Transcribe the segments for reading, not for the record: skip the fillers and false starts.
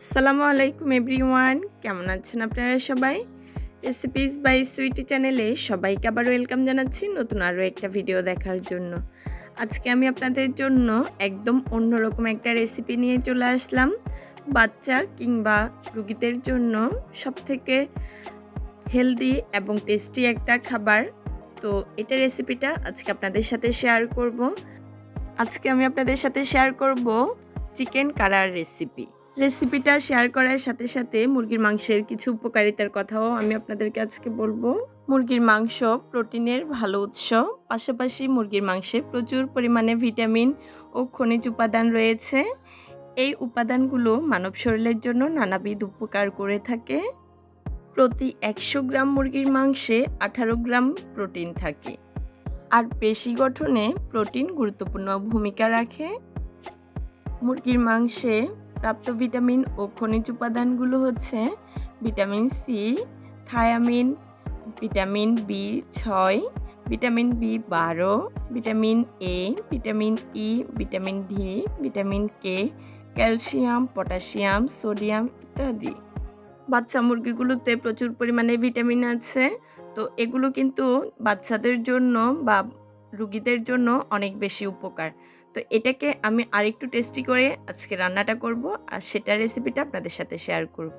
আসসালামু আলাইকুম এভরিওয়ান, কেমন আছেন আপনারা সবাই? রেসিপিস বাই সুইটি চ্যানেলে সবাইকে আবার ওয়েলকাম জানাচ্ছি নতুন আরও একটা ভিডিও দেখার জন্য। আজকে আমি আপনাদের জন্য একদম অন্যরকম একটা রেসিপি নিয়ে চলে আসলাম। বাচ্চা কিংবা রোগীদের জন্য সবথেকে হেলদি এবং টেস্টি একটা খাবার। তো এটা রেসিপিটা আজকে আপনাদের সাথে শেয়ার করব। আজকে আমি আপনাদের সাথে শেয়ার করব চিকেন কারার রেসিপিটা শেয়ার করার সাথে সাথে মুরগির মাংসের কিছু উপকারিতার কথাও আমি আপনাদেরকে আজকে বলবো। মুরগির মাংস প্রোটিনের ভালো উৎস, পাশাপাশি মুরগির মাংসে প্রচুর পরিমাণে ভিটামিন ও খনিজ উপাদান রয়েছে। এই উপাদানগুলো মানব শরীরের জন্য নানাবিধ উপকার করে থাকে। প্রতি 100 গ্রাম মুরগির মাংসে 18 গ্রাম প্রোটিন থাকে, আর পেশি গঠনে প্রোটিন গুরুত্বপূর্ণ ভূমিকা রাখে। মুরগির মাংসে প্রাপ্ত ভিটামিন ও খনিজ উপাদানগুলো হচ্ছে vitamin C, thymine, vitamin বি6, vitamin বি12, vitamin A, vitamin E, vitamin D, vitamin K, calcium, potassium, sodium ইত্যাদি। বাচ্চা মুরগিগুলোতে প্রচুর পরিমাণে ভিটামিন আছে, তো এগুলো কিন্তু বাচ্চাদের জন্য বা রোগীদের জন্য অনেক বেশি উপকার। তো এটাকে আমি আরেকটু টেস্টি করে আজকে রান্নাটা করব, আর সেটার রেসিপিটা আপনাদের সাথে শেয়ার করব।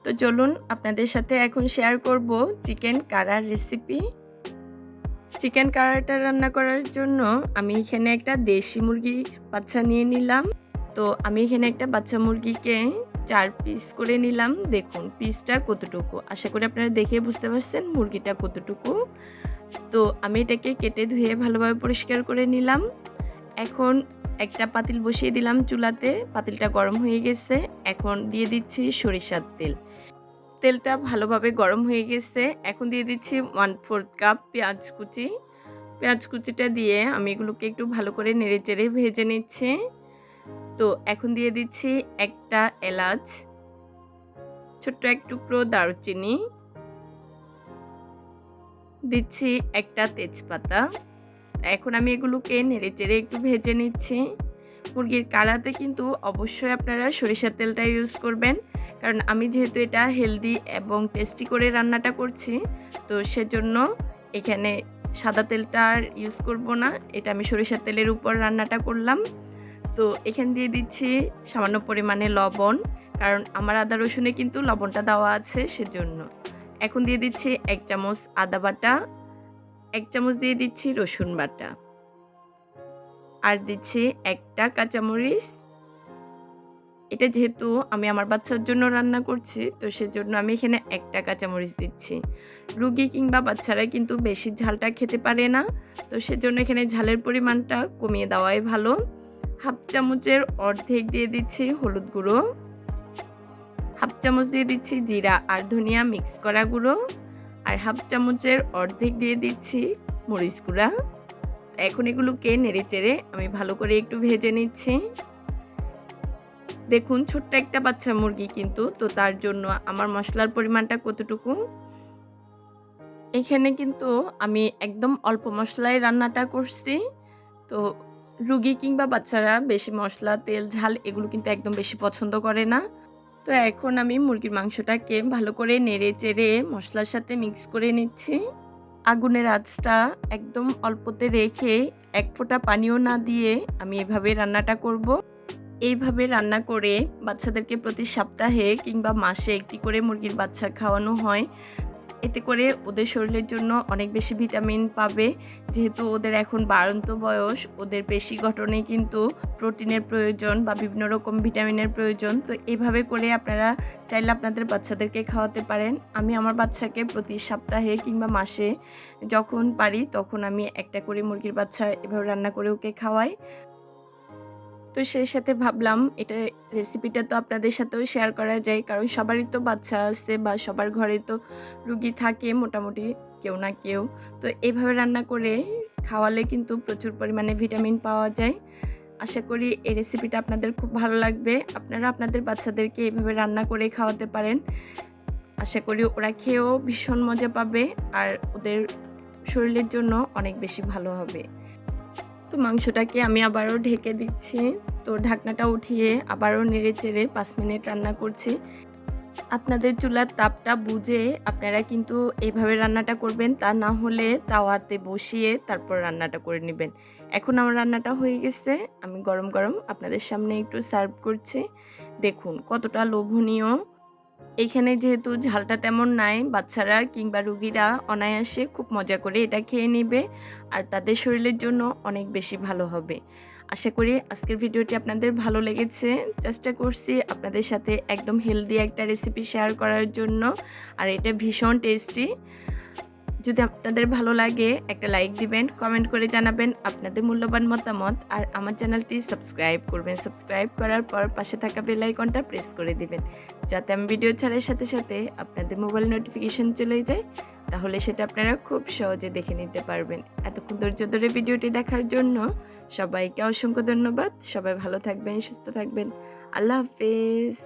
তো চলুন আপনাদের সাথে এখন শেয়ার করব চিকেন কারার রেসিপি। চিকেন কারাটা রান্না করার জন্য আমি এখানে একটা দেশি মুরগি বাচ্চা নিয়ে নিলাম। তো আমি এখানে একটা বাচ্চা মুরগিকে 4 পিস করে নিলাম। দেখুন পিসটা কতটুকু, আশা করি আপনারা দেখে বুঝতে পারছেন মুরগিটা কতটুকু। তো আমি এটাকে কেটে ধুয়ে ভালোভাবে পরিষ্কার করে নিলাম। এখন একটা পাতিল বসিয়ে দিলাম চুলাতে, পাতিলটা গরম হয়ে গেছে। এখন দিয়ে দিচ্ছি সরিষার তেল। তেলটা ভালোভাবে গরম হয়ে গেছে, এখন দিয়ে দিচ্ছি 1/4 কাপ পেঁয়াজ কুচি। পেঁয়াজ কুচিটা দিয়ে আমি এগুলোকে একটু ভালো করে নেড়েচেড়ে ভেজে নিচ্ছি। তো এখন দিয়ে দিচ্ছি একটা এলাচ, ছোট্ট এক টুকরো দারুচিনি, দিচ্ছি একটা তেজপাতা। এখন আমি এগুলোকে নেড়েচেড়ে একটু ভেজে নিচ্ছি। মুরগির কারাতে কিন্তু অবশ্যই আপনারা সরিষার তেলটা ইউজ করবেন, কারণ আমি যেহেতু এটা হেলদি এবং টেস্টি করে রান্নাটা করছি, তো সেজন্য এখানে সাদা তেলটা আর ইউজ করব না, এটা আমি সরিষার তেলের উপর রান্নাটা করলাম। তো এখানে দিয়ে দিচ্ছি সামান্য পরিমাণে লবণ, কারণ আমার আদা রসুনে কিন্তু লবণটা দেওয়া আছে সেজন্য। এখন দিয়ে দিচ্ছি 1 চামচ আদা বাটা, 1 চামচ দিয়ে দিচ্ছি রসুন বাটা, আর দিচ্ছি একটা কাঁচামরিচ। এটা যেহেতু আমি আমার বাচ্চার জন্য রান্না করছি, তো সেজন্য আমি এখানে একটা কাঁচামরিচ দিচ্ছি। রোগী কিংবা বাচ্চারা কিন্তু বেশি ঝালটা খেতে পারে না, তো সেজন্য এখানে ঝালের পরিমাণটা কমিয়ে দেওয়াই ভালো। 1/2 চামচের অর্ধেক দিয়ে দিচ্ছি হলুদ গুঁড়ো, 1/2 চামচ দিয়ে দিচ্ছি জিরা আর ধনিয়া মিক্স করা গুঁড়ো, আর 1/2 চামচের অর্ধেক দিয়ে দিচ্ছি মরিচ গুঁড়া। এখন এগুলোকে নেড়েচেড়ে আমি ভালো করে একটু ভেজে নিচ্ছি। দেখুন ছোট্ট একটা বাচ্চা মুরগি কিন্তু, তো তার জন্য আমার মশলার পরিমাণটা কতটুকু। এখানে কিন্তু আমি একদম অল্প মশলায় রান্নাটা করছি। তো রোগী কিংবা বাচ্চারা বেশি মশলা, তেল, ঝাল এগুলো কিন্তু একদম বেশি পছন্দ করে না। তো এখন আমি মুরগির মাংসটাকে ভালো করে নেড়ে চেড়ে মশলার সাথে মিক্স করে নিচ্ছি। আগুনের আঁচটা একদম অল্পতে রেখে 1 ফোঁটা পানিও না দিয়ে আমি এভাবে রান্নাটা করব। এইভাবে রান্না করে বাচ্চাদেরকে প্রতি সপ্তাহে কিংবা মাসে একটি করে মুরগির বাচ্চা খাওয়ানো হয়। এতে করে ওদের শরীরের জন্য অনেক বেশি ভিটামিন পাবে, যেহেতু ওদের এখন বাড়ন্ত বয়স, ওদের পেশি গঠনে কিন্তু প্রোটিনের প্রয়োজন বা বিভিন্ন রকম ভিটামিনের প্রয়োজন। তো এভাবে করে আপনারা চাইলে আপনাদের বাচ্চাদেরকে খাওয়াতে পারেন। আমি আমার বাচ্চাকে প্রতি সপ্তাহে কিংবা মাসে যখন পারি তখন আমি একটা করে মুরগির বাচ্চা এভাবে রান্না করে ওকে খাওয়াই। তো সেই সাথে ভাবলাম এটা রেসিপিটা তো আপনাদের সাথেও শেয়ার করা যায়, কারণ সবারই তো বাচ্চা আছে বা সবার ঘরে তো রুগী থাকে মোটামুটি কেউ না কেউ। তো এইভাবে রান্না করে খাওয়ালে কিন্তু প্রচুর পরিমাণে ভিটামিন পাওয়া যায়। আশা করি এই রেসিপিটা আপনাদের খুব ভালো লাগবে। আপনারা আপনাদের বাচ্চাদেরকে এইভাবে রান্না করে খাওয়াতে পারেন। আশা করি ওরা খেয়েও ভীষণ মজা পাবে, আর ওদের শরীরের জন্য অনেক বেশি ভালো হবে। তো তো মাংসটাকে আমি আবারও ঢেকে দিচ্ছি। তো ঢাকনাটা উঠিয়ে আবারও নেড়েচেড়ে 5 মিনিট রান্না করছি। আপনাদের চুলার তাপটা বুঝে আপনারা কিন্তু এইভাবে রান্নাটা করবেন, তা না হলে তাওয়াতে বসিয়ে তারপর রান্নাটা করে নেবেন। এখন আমার রান্নাটা হয়ে গেছে, আমি গরম গরম আপনাদের সামনে একটু সার্ভ করছি। দেখুন কতটা লোভনীয়। এইখানে যেহেতু ঝালটা তেমন নাই, বাচ্চারা কিংবা রুগীরা অনায়াসে খুব মজা করে এটা খেয়ে নেবে আর তাদের শরীরের জন্য অনেক বেশি ভালো হবে। আশা করি আজকের ভিডিওটি আপনাদের ভালো লেগেছে। চেষ্টা করছি আপনাদের সাথে একদম হেলদি একটা রেসিপি শেয়ার করার জন্য, আর এটা ভীষণ টেস্টি। যদি আপনাদের ভালো লাগে একটা লাইক দিবেন, কমেন্ট করে জানাবেন আপনাদের মূল্যবান মতামত, আর আমার চ্যানেলটি সাবস্ক্রাইব করবেন। সাবস্ক্রাইব করার পর পাশে থাকা বেল আইকনটা প্রেস করে দিবেন, যাতে আমি ভিডিও ছাড়ার সাথে সাথে আপনাদের মোবাইল নোটিফিকেশন চলে যায়, তাহলে সেটা আপনারা খুব সহজে দেখে নিতে পারবেন। এতক্ষণ ধৈর্য ধরে ভিডিওটি দেখার জন্য সবাইকে অসংখ্য ধন্যবাদ। সবাই ভালো থাকবেন, সুস্থ থাকবেন। আল্লাহ হাফেজ।